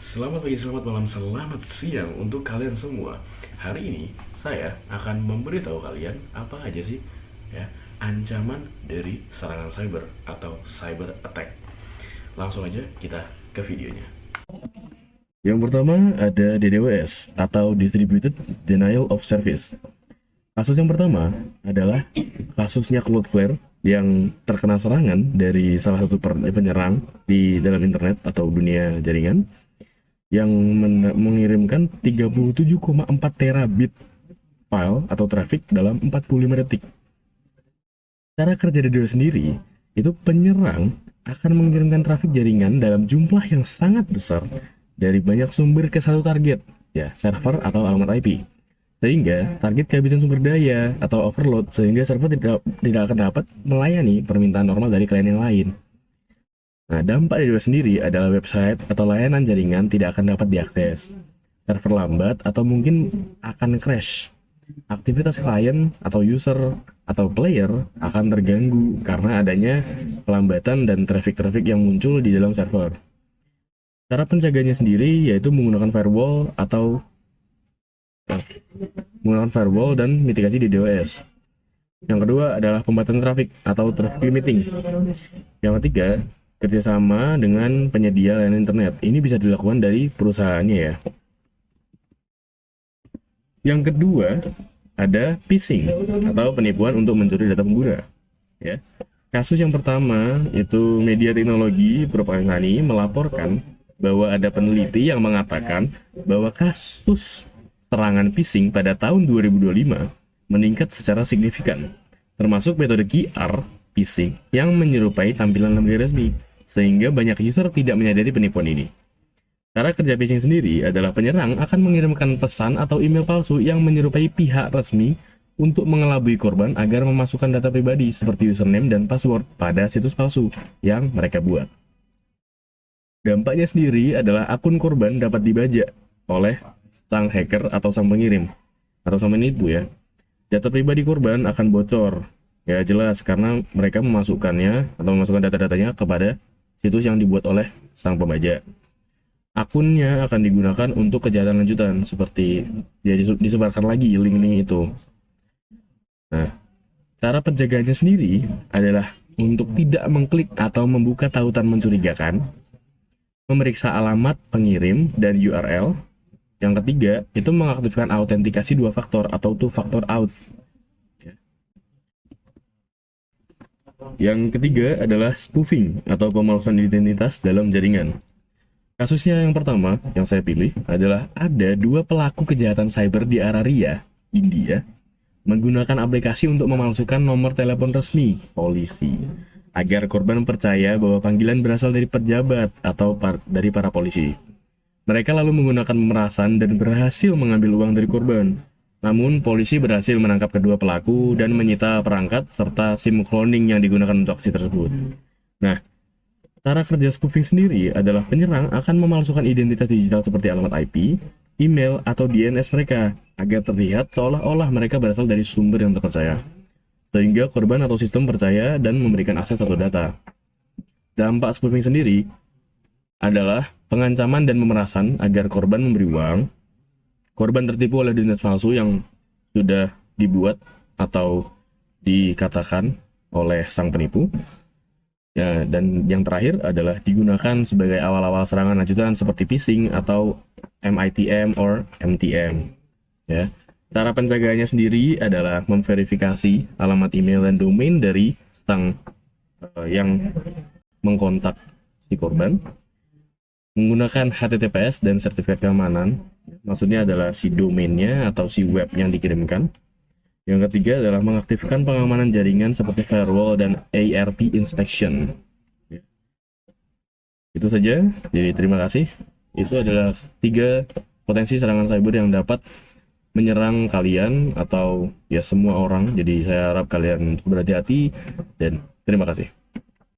Selamat pagi, selamat malam, selamat siang untuk kalian semua. Hari ini saya akan memberitahu kalian apa aja sih ya ancaman dari serangan cyber atau cyber attack. Langsung aja kita ke videonya. Yang pertama ada DDoS atau Distributed Denial of Service. Kasus yang pertama adalah kasusnya Cloudflare yang terkena serangan dari salah satu penyerang di dalam internet atau dunia jaringan yang mengirimkan 37,4 terabit file atau traffic dalam 45 detik. Cara kerja DDoS sendiri, itu penyerang akan mengirimkan traffic jaringan dalam jumlah yang sangat besar dari banyak sumber ke satu target, ya, server atau alamat IP. Sehingga target kehabisan sumber daya atau overload, sehingga server tidak akan dapat melayani permintaan normal dari klien yang lain. Nah, dampak DDoS sendiri adalah website atau layanan jaringan tidak akan dapat diakses, server lambat, atau mungkin akan crash. Aktivitas klien atau user atau player akan terganggu karena adanya kelambatan dan traffic yang muncul di dalam server. Cara penjaganya sendiri yaitu menggunakan firewall dan mitigasi DDoS. Yang kedua adalah pembatasan traffic atau traffic limiting. Yang ketiga, kerjasama dengan penyedia layanan internet. Ini bisa dilakukan dari perusahaannya ya. Yang kedua ada phishing atau penipuan untuk mencuri data pengguna. Ya. Kasus yang pertama itu media teknologi Propagandani melaporkan bahwa ada peneliti yang mengatakan bahwa kasus serangan phishing pada tahun 2025 meningkat secara signifikan, termasuk metode QR phishing yang menyerupai tampilan lembaga resmi, sehingga banyak user tidak menyadari penipuan ini. Cara kerja phishing sendiri adalah penyerang akan mengirimkan pesan atau email palsu yang menyerupai pihak resmi untuk mengelabui korban agar memasukkan data pribadi seperti username dan password pada situs palsu yang mereka buat. Dampaknya sendiri adalah akun korban dapat dibajak oleh sang hacker atau sang pengirim atau sang penipu ya. Data pribadi korban akan bocor. Ya jelas karena mereka memasukkannya atau memasukkan data-datanya kepada situs yang dibuat oleh sang pembajak. Akunnya akan digunakan untuk kejahatan lanjutan seperti dia disebarkan lagi link-link itu. Nah, cara penjagaannya sendiri adalah untuk tidak mengklik atau membuka tautan mencurigakan, memeriksa alamat pengirim dan URL. Yang ketiga, itu mengaktifkan autentikasi 2 faktor atau two-factor auth. Yang ketiga adalah spoofing atau pemalsuan identitas dalam jaringan. Kasusnya yang pertama yang saya pilih adalah ada 2 pelaku kejahatan cyber di Araria, India, menggunakan aplikasi untuk memalsukan nomor telepon resmi polisi agar korban percaya bahwa panggilan berasal dari pejabat atau dari para polisi. Mereka lalu menggunakan pemerasan dan berhasil mengambil uang dari korban. Namun, polisi berhasil menangkap kedua pelaku dan menyita perangkat serta SIM cloning yang digunakan untuk aksi tersebut. Nah, cara kerja spoofing sendiri adalah penyerang akan memalsukan identitas digital seperti alamat IP, email, atau DNS mereka agar terlihat seolah-olah mereka berasal dari sumber yang terpercaya, sehingga korban atau sistem percaya dan memberikan akses atau data. Dampak spoofing sendiri adalah pengancaman dan pemerasan agar korban memberi uang. Korban tertipu oleh DNS palsu yang sudah dibuat atau dikatakan oleh sang penipu. Ya, dan yang terakhir adalah digunakan sebagai awal-awal serangan lanjutan seperti phishing atau MITM or MTM. Ya. Cara penjagaannya sendiri adalah memverifikasi alamat email dan domain dari sang yang mengkontak si korban, menggunakan HTTPS dan sertifikat keamanan, maksudnya adalah si domainnya atau si web yang dikirimkan. Yang ketiga adalah mengaktifkan pengamanan jaringan seperti firewall dan ARP inspection. Itu saja, jadi terima kasih. Itu adalah 3 potensi serangan cyber yang dapat menyerang kalian atau ya semua orang. Jadi saya harap kalian berhati-hati dan terima kasih.